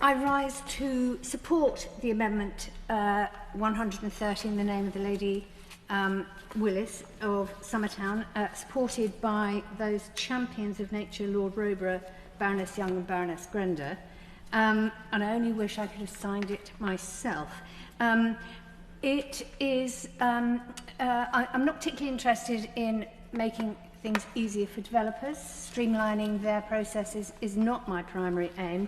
I rise to support the amendment 130 in the name of the Lady Willis of Summertown, supported by those champions of nature, Lord Rowborough, Baroness Young and Baroness Grender. And I only wish I could have signed it myself. I'm not particularly interested in making things easier for developers. Streamlining their processes is not my primary aim,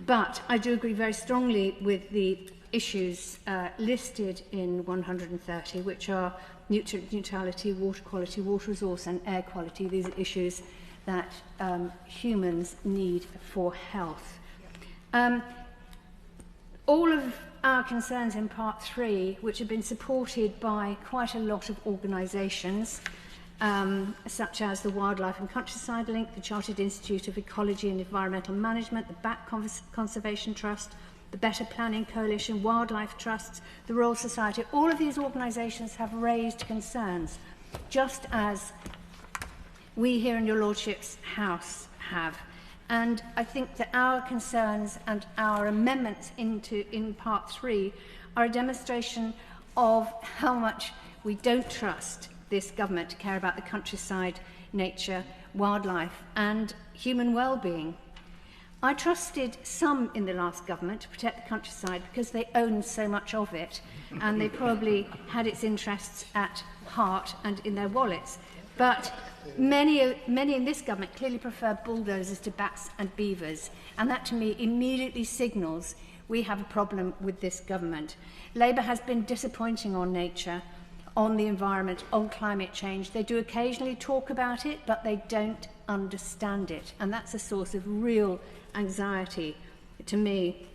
but I do agree very strongly with the issues listed in 130, which are nutrient neutrality, water quality, water resource and air quality. These are issues that humans need for health. All of our concerns in Part 3, which have been supported by quite a lot of organisations, such as the Wildlife and Countryside Link, the Chartered Institute of Ecology and Environmental Management, the Bat Conservation Trust, the Better Planning Coalition, Wildlife Trusts, the Royal Society. All of these organisations have raised concerns, just as we here in your Lordship's House have. And I think that our concerns and our amendments in Part 3 are a demonstration of how much we don't trust this government to care about the countryside, nature, wildlife and human well-being. I trusted some in the last government to protect the countryside because they owned so much of it and they probably had its interests at heart and in their wallets. But many in this government clearly prefer bulldozers to bats and beavers, and that to me immediately signals we have a problem with this government. Labour has been disappointing on nature, on the environment, on climate change. They do occasionally talk about it, but they don't understand it, and that's a source of real anxiety to me.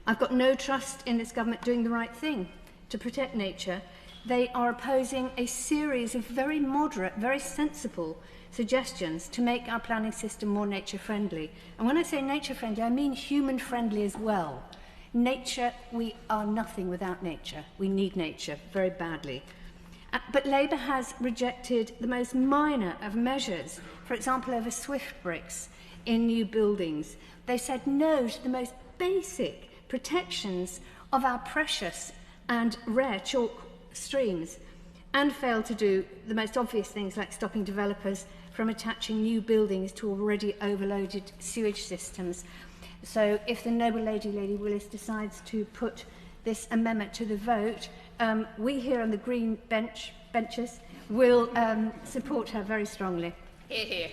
I've got no trust in this government doing the right thing to protect nature. They are opposing a series of very moderate, very sensible suggestions to make our planning system more nature-friendly. And when I say nature-friendly, I mean human-friendly as well. Nature, we are nothing without nature. We need nature very badly. But Labour has rejected the most minor of measures, for example, over swift bricks in new buildings. They said no to the most basic protections of our precious and rare chalk streams, and failed to do the most obvious things like stopping developers from attaching new buildings to already overloaded sewage systems. So if the noble Lady Willis decides to put this amendment to the vote, we here on the green benches will support her very strongly. Hear, hear.